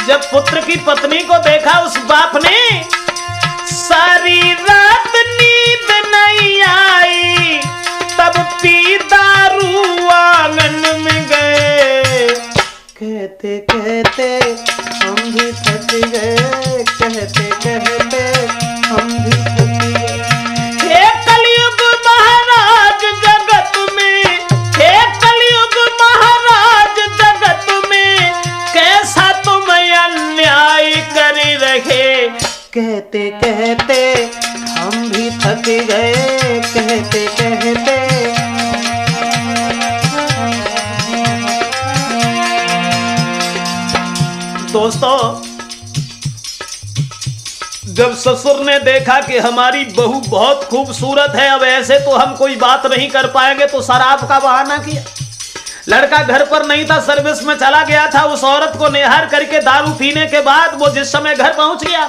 जब पुत्र की पत्नी को देखा उस बाप ने, सारी रात नींद नहीं आई, तब पी दारू आंगन में गए। कहते कहते हम भी थक गए, कहते कहते हम भी थक गए। हे कलयुग महाराज जगत में, हे कलयुग महाराज जगत में, कैसा तुम अन्याय कर रहे। कहते कहते हम भी थक गए, कहते कहते। दोस्तों, जब ससुर ने देखा कि हमारी बहू बहुत खूबसूरत है, अब ऐसे तो हम कोई बात नहीं कर पाएंगे, तो शराब का बहाना किया। लड़का घर पर नहीं था, सर्विस में चला गया था। उस औरत को निहार करके दारू पीने के बाद वो जिस समय घर पहुंच गया,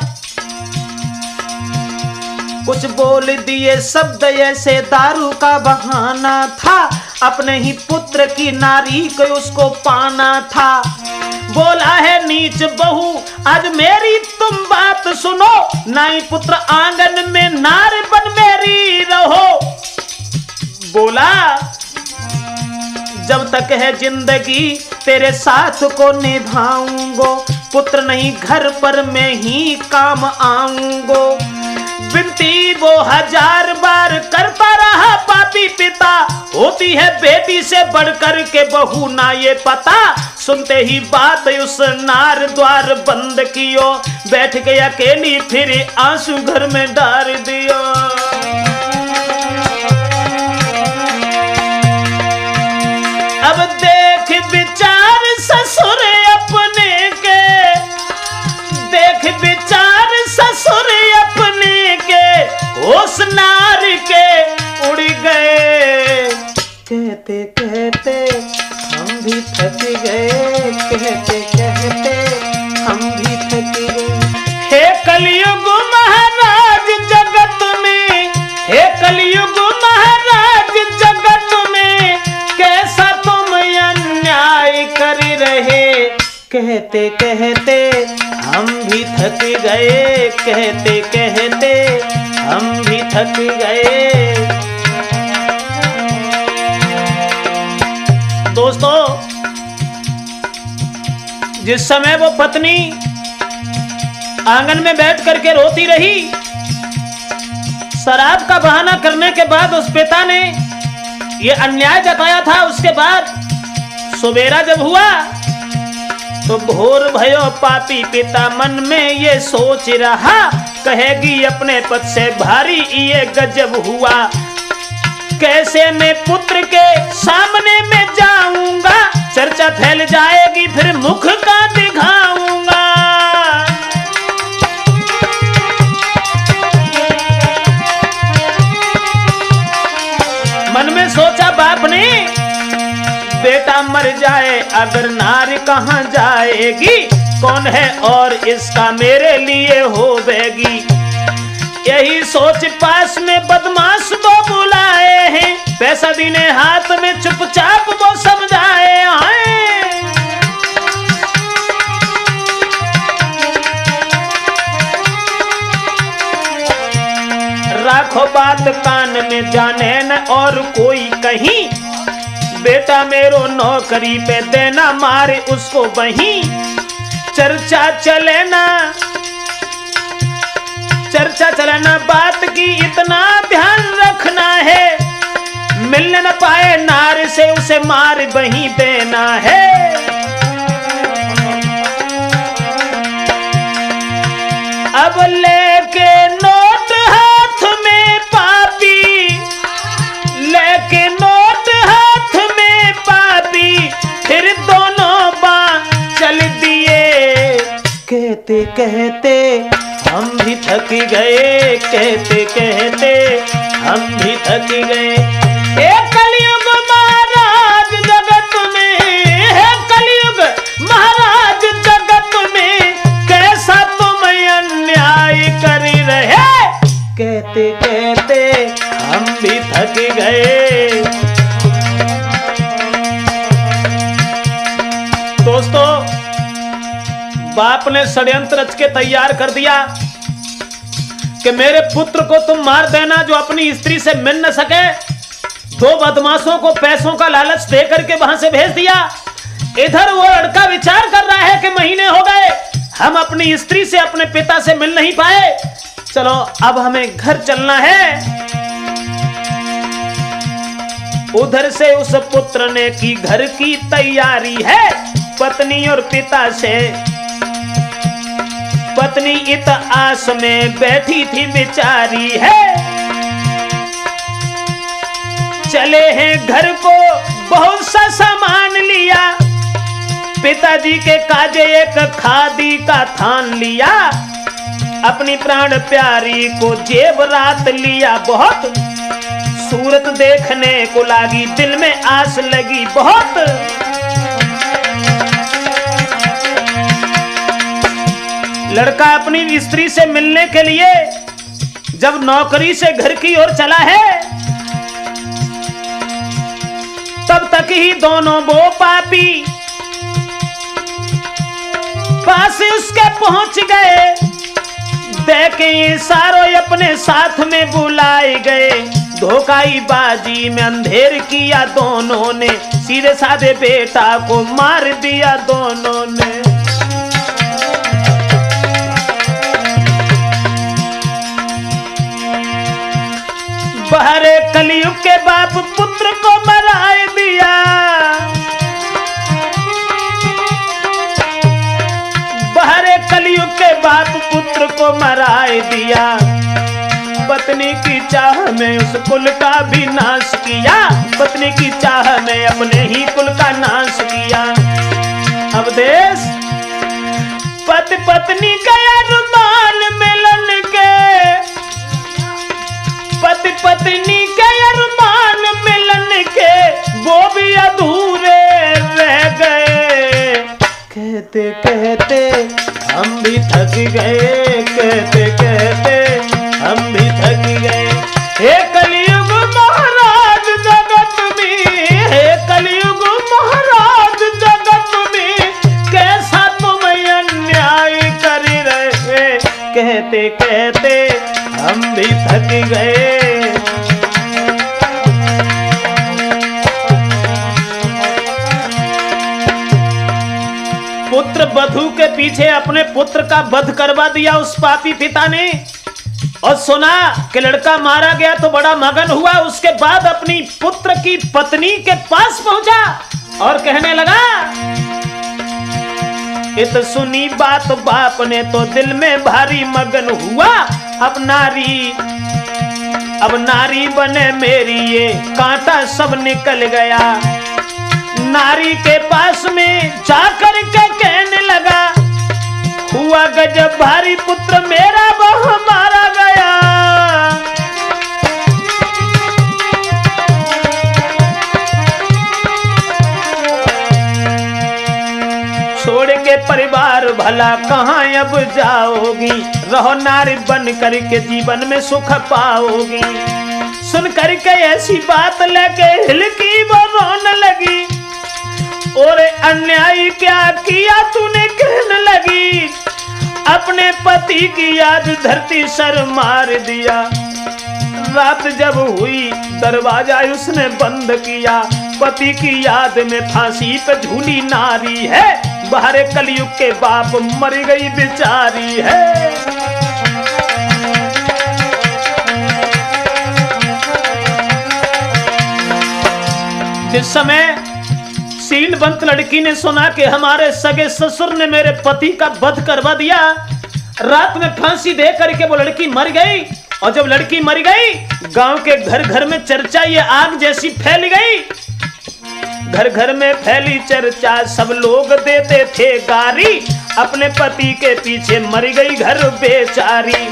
कुछ बोल दिए शब्द ऐसे दारू का बहाना था। अपने ही पुत्र की नारी को उसको पाना था। बोला है नीच बहू, आज मेरी तुम बात सुनो, नाई पुत्र आंगन में नार बन मेरी रहो। बोला जब तक है जिंदगी तेरे साथ को निभाऊंगो, पुत्र नहीं घर पर मैं ही काम आऊंगो। विनती वो 1000 बार करता रहा पापी पिता, होती है बेटी से बढ़कर के बहू ना ये पता। सुनते ही बात उस नार द्वार बंद कियो, बैठ के अकेली फिर आंसू घर में डाल दियो। अब देख विचार ससुर अपने के, देख विचार ससुर अपने के, उस नार के उड़ गए। कहते कहते हम भी थक गए, कहते कहते हम भी थक गए। हे कलयुग महाराज जगत में, हे कलयुग महाराज जगत में, कैसा तुम अन्याय कर रहे। कहते कहते हम भी थक गए, कहते कहते हम भी थक गए। दोस्तों, जिस समय वो पत्नी आंगन में बैठ करके रोती रही, शराब का बहाना करने के बाद उस पिता ने ये अन्याय जताया था। उसके बाद सवेरा जब हुआ तो भोर भयो पापी पिता मन में ये सोच रहा, कहेगी अपने पद से भारी ये गजब हुआ, कैसे मैं पुत्र के सामने में जाऊंगा, चर्चा फैल जाएगी फिर मुख का दिखाऊंगा। मन में सोचा बाप ने, बेटा मर जाए अगर नारी कहां जाएगी, कौन है और इसका मेरे लिए होवेगी। यही सोच पास में बदमाश वो बुलाए हैं, पैसा दीने हाथ में चुपचाप वो समझाए हैं। राखो बात कान में जाने न और कोई कहीं, बेटा मेरो नौकरी पे देना मारे उसको वहीं, चर्चा चले ना बात की इतना ध्यान रखना है, मिलने न पाए नार से उसे मार वहीं देना है। अब लेके नोट हाथ में पापी, लेके नोट हाथ में पापी, फिर दोनों बाँ चल दिए। कहते कहते हम भी थक गए, कहते कहते हम भी थक गए। हे कलयुग महाराज जगत में, हे कलयुग महाराज जगत में, कैसा तुम अन्याय कर रहे, कहते कहते हम भी थक गए। दोस्तों, बाप ने षड्यंत्र रच के तैयार कर दिया कि मेरे पुत्र को तुम मार देना जो अपनी स्त्री से मिल न सके। दो बदमाशों को पैसों का लालच दे करके वहां से भेज दिया। इधर वो लड़का विचार कर रहा है कि महीने हो गए हम अपनी स्त्री से अपने पिता से मिल नहीं पाए, चलो अब हमें घर चलना है। उधर से उस पुत्र ने की घर की तैयारी है, पत्नी और पिता से। पत्नी इत आस में बैठी थी बेचारी है, चले हैं घर को बहुत सा सामान लिया, पिताजी के काजे एक खादी का थान लिया, अपनी प्राण प्यारी को जेवरात लिया बहुत, सूरत देखने को लागी दिल में आस लगी बहुत। लड़का अपनी स्त्री से मिलने के लिए जब नौकरी से घर की ओर चला है, तब तक ही दोनों वो पापी पास उसके पहुंच गए, देखे इशारों अपने साथ में बुलाए गए। धोखाई बाजी में अंधेर किया दोनों ने, सीधे साधे बेटा को मार दिया दोनों ने। बहरे कलयुग के बाप पुत्र को मराए दिया, बहरे कलयुग के बाप पुत्र को मराए दिया। पत्नी की चाह में उस कुल का भी नाश किया, पत्नी की चाह में अपने ही कुल का नाश किया। अब देश पति पत्नी का अरमान मिलन के, पति पत्नी के अरमान मिलन के वो भी अधूरे रह गए। कहते कहते हम भी थक गए, कहते कहते हम भी थक गए। हे कलयुग महाराज जगत में, हे कलयुग महाराज जगत में, कैसा तुम अन्याय कर रहे, कहते कहते हम भी थक गए। पुत्र बधू के पीछे अपने पुत्र का वध करवा दिया उस पापी पिता ने। और सुना कि लड़का मारा गया तो बड़ा मगन हुआ। उसके बाद अपनी पुत्र की पत्नी के पास पहुंचा और कहने लगा, इत सुनी बात बाप ने तो दिल में भारी मगन हुआ। अब नारी बने मेरी ये कांटा सब निकल गया। नारी के पास में जाकर के कहने लगा, हुआ गजब भारी पुत्र मेरा वह मारा गया। छोड़ के परिवार भला कहाँ अब जाओगी। रहो नारी बन करके जीवन में सुख पाओगी। सुन करके ऐसी बात लेके हिलकी वो रोने लगी। और अन्याय क्या किया तूने कहने लगी। अपने पति की याद धरती सर मार दिया। रात जब हुई दरवाजा उसने बंद किया। पति की याद में फांसी पे झूली नारी है। बाहर कलयुग के बाप मर गई बेचारी है। जिस समय शीलवंत लड़की ने सुना कि हमारे सगे ससुर ने मेरे पति का वध करवा दिया, रात में फांसी दे करके वो लड़की मर गई। और जब लड़की मर गई, गांव के घर घर में चर्चा ये आग जैसी फैल गई। घर घर में फैली चर्चा, सब लोग देते थे गारी। अपने पति के पीछे मर गई घर बेचारी।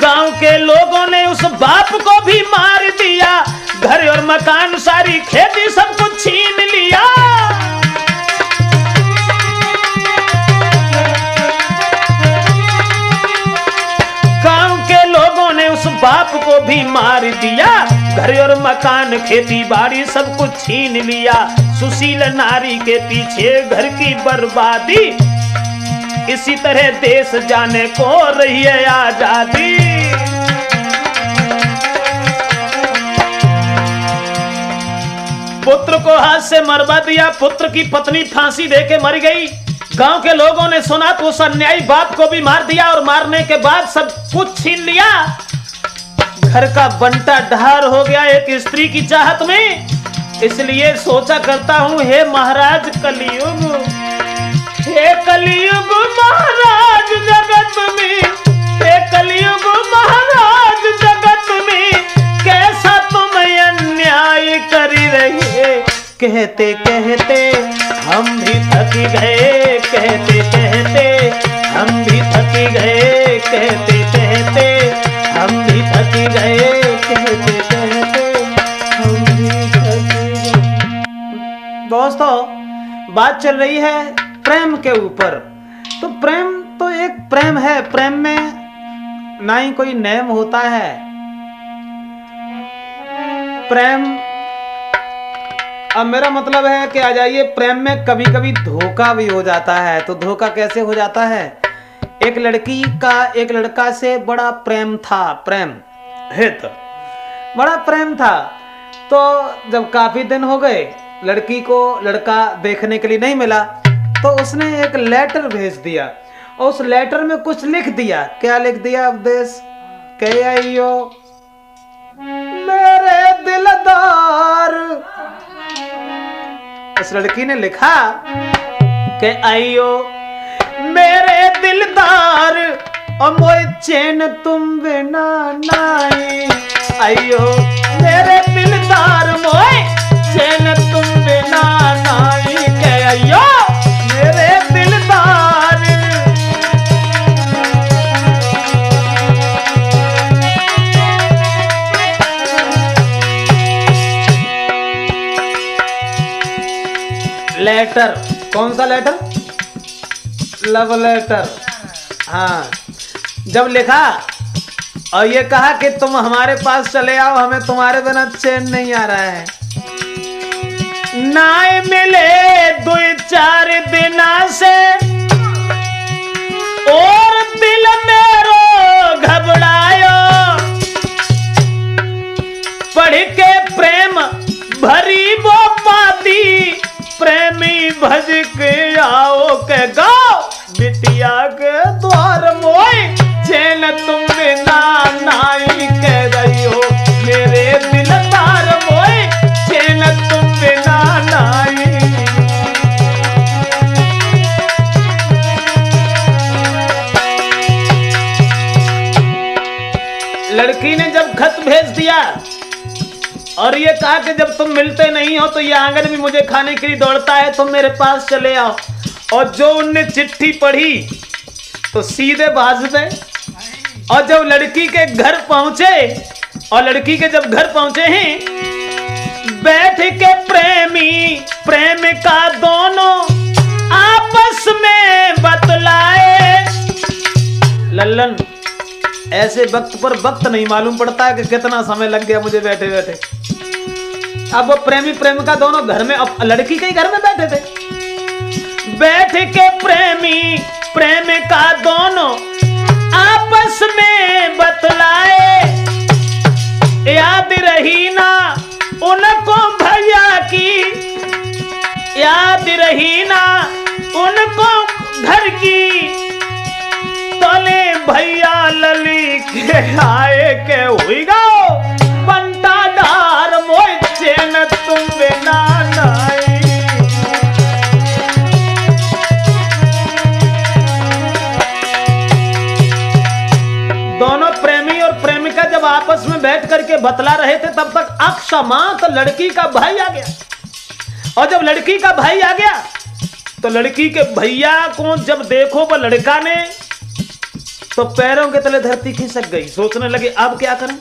गांव के लोगों ने उस बाप को भी मार दिया। घर और मकान सारी खेती सब कुछ छीन लिया। गांव के लोगों ने उस बाप को भी मार दिया। घर और मकान खेती बाड़ी सब कुछ छीन लिया। सुशील नारी के पीछे घर की बर्बादी। इसी तरह देश जाने को रही है आजादी। पुत्र को हाथ से मरवा दिया। पुत्र की पत्नी फांसी देके मर गई। गांव के लोगों ने सुना तो उस अन्यायी बाप को भी मार दिया। और मारने के बाद सब कुछ छीन लिया। घर का बंटा ढार हो गया एक स्त्री की चाहत में। इसलिए सोचा करता हूं, हे महाराज कलयुग, हे कलयुग महाराज जगत में, हे कलयुग महाराज जगत में, कैसा तुम अन्याय कर रहे। कहते कहते हम भी थक गए। कहते कहते हम भी थक गए। कहते कहते हम भी थक गए। कहते कहते हम भी थक गए। दोस्तों, बात चल रही है प्रेम के ऊपर। तो प्रेम तो एक प्रेम है। प्रेम में ना ही कोई नेम होता है। प्रेम, अब मेरा मतलब है कि आ जाइए, प्रेम में कभी कभी धोखा भी हो जाता है। तो धोखा कैसे हो जाता है। एक लड़की का एक लड़का से बड़ा प्रेम था। प्रेम हित बड़ा प्रेम था। तो जब काफी दिन हो गए, लड़की को लड़का देखने के लिए नहीं मिला, तो उसने एक लेटर भेज दिया। और उस लेटर में कुछ लिख दिया। क्या लिख दिया उपदेश? कह आइयो मेरे दिलदार। उस लड़की ने लिखा कि आइयो मेरे दिलदार, और मोए चैन तुम बिना नाई। आइयो मेरे दिलदार, मोए चैन तुम बिना नाई। के आइयो मेरे दिलदार। लेटर, कौन सा लेटर? Love letter. हाँ, जब लिखा और ये कहा कि तुम हमारे पास चले आओ, हमें तुम्हारे बिना चैन नहीं आ रहा है। नाय मिले 2-4 दिना से, और दिल मेरो घबरायो। पढ़ के प्रेम भरी वो पाती, प्रेमी भज के आओ के गाओ। बिटिया के द्वार मोय चैन चैन तुम बिना नाई कह रही हो मेरे दिलदार मोए, चैन तुम बिना नाई। लड़की ने जब खत भेज दिया और ये कहा कि जब तुम मिलते नहीं हो तो ये आंगन भी मुझे खाने के लिए दौड़ता है, तुम मेरे पास चले आओ। और जो उनने चिट्ठी पढ़ी तो सीधे भाज गए। और जब लड़की के घर पहुंचे और लड़की के जब घर पहुंचे हैं, बैठ के प्रेमी प्रेमिका दोनों आपस में बतलाए। लल्लन, ऐसे वक्त पर वक्त नहीं मालूम पड़ता है कि कितना समय लग गया मुझे बैठे बैठे। अब वो प्रेमी प्रेमिका दोनों घर में, अब लड़की के ही घर में बैठे थे। बैठ के प्रेमी प्रेमिका दोनों आपस में बतलाए, याद रही ना उनको भैया की, याद रही ना उनको घर की, तोले भैया लली के आए के हुई गाओ बंटा डार मोय, चैन तुम बिना नाई। दोनों प्रेमी और प्रेमिका जब आपस में बैठ करके बतला रहे थे तब तक अक्षमात लड़की का भाई आ गया। और जब लड़की का भाई आ गया तो लड़की के भैया को जब देखो वो लड़का ने तो पैरों के तले धरती खिसक गई। सोचने लगे अब क्या करें।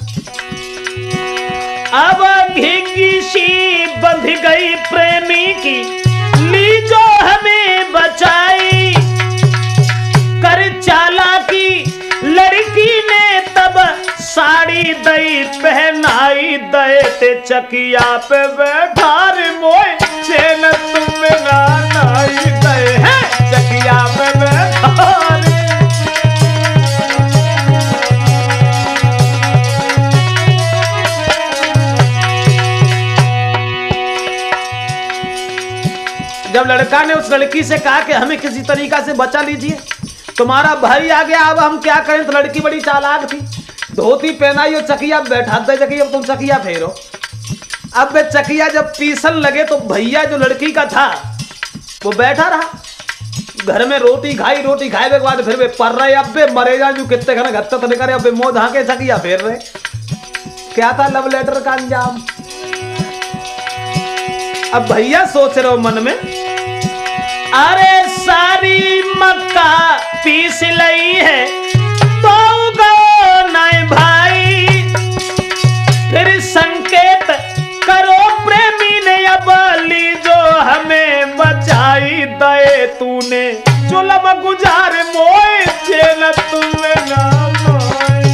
अब घिंगी सी बंध गई प्रेमी की, ली जो हमें बचाई। कर चालाकी लड़की ने तब साड़ी दई पहनाई, दे ते चकिया पे बैठा रे मोए, चैन तुम बिना नाई। दे है चकिया पे बैठा रे। जब लड़का ने उस लड़की से कहा कि हमें किसी तरीका से बचा लीजिए, तुम्हारा भाई आ गया, अब हम क्या करें। तो लड़की बड़ी चालाक थी, धोती पहनाई और चकिया बैठा दे, अब तुम चकिया फेरो। अब वे चकिया जब पीसन लगे तो भैया जो लड़की का था वो बैठा रहा। घर में रोटी खाई, रोटी खाए के बाद फिर वे पर रहे, अब वे मरे जा जो कितने खाना घत्ता तो करे, अब वे मोह धाके चकिया फेर रहे। क्या था लव लेटर का अंजाम। अब भैया सोच रहे हो मन में, अरे सारी मक्का पीस लई है तो गो नाय भाई, फिर संकेत करो प्रेमी ने, अब ली जो हमें बचाई। दे तूने जुल्म गुजार मोए, चैन तुम बिना नाई।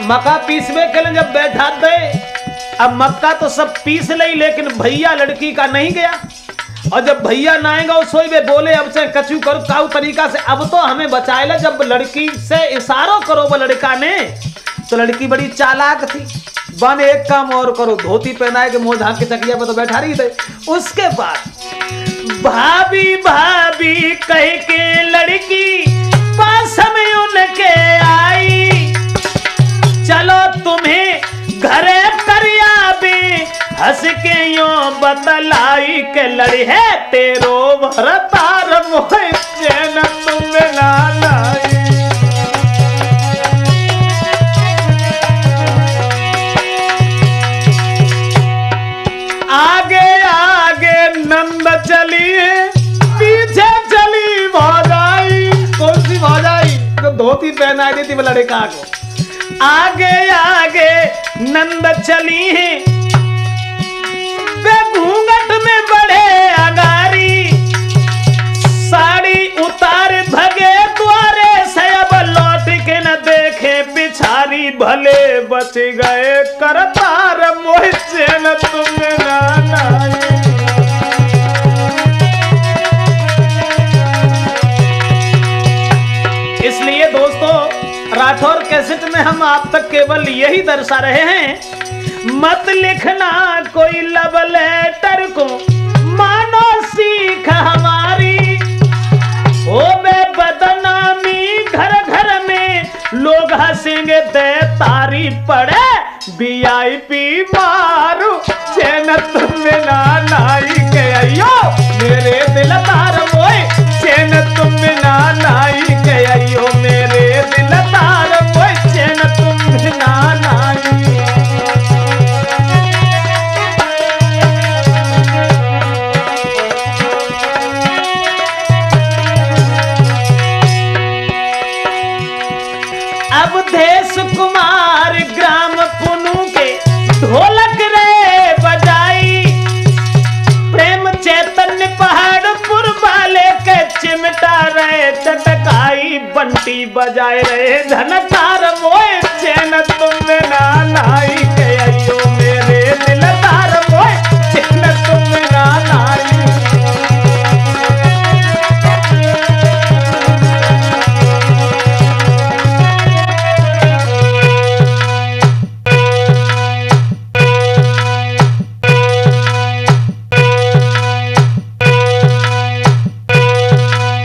मक्का पीसवे के लिए जब बैठा दे, अब मक्का तो सब पीस ली, लेकिन भैया लड़की का नहीं गया। और जब भैया ना आएगा उस वे बोले अब से कचू करो काऊ तरीका से, अब तो हमें बचाए ला। जब लड़की से इशारों करो वो लड़का ने, तो लड़की बड़ी चालाक थी। बन एक काम और करो, धोती पहनाए के मुंह झांक के चकिया पे तो बैठा रही थे। उसके बाद भाभी भाभी कह के लड़की पास में उनके आई, चलो तुम्हें घरे करिया भी हंस के यो बतलाई के लड़ी है तेरो भरतार मोह, चैन तुम बिना नाई। आगे आगे नंद चली पीछे चली भौजाई। कौन सी भौजाई? तो धोती पहनाई दी थी वो लड़का को। आगे आगे नंद चली है, वे घूंघट में बढ़े अगारी, साड़ी उतार भगे द्वारे से, अब लौट के न देखे पिछारी, भले बच गए करतार मोह, चैन तुम बिना नाई। इसलिए दोस्तों राठौर कैसेट में हम आप तक केवल यही दर्शा रहे हैं, मत लिखना कोई लव लेटर को, मानो सीख हमारी। ओ बे बदनामी घर घर में लोग हंसेंगे दे तारी पड़े। VIP मारू चैन तुम ना नाई के अयो मेरे दिल तार मोए, चैन तुम ना नाई के अयो मेरे दिल तार मोए, चैन तुम ना नाई। अब देश कुमार ग्राम पुनु के ढोलक रे बजाई, प्रेम चैतन्य पहाड़पुर वाले के चिमटा रहे चटकाई, बंटी बजाए रहे धनकार मोए,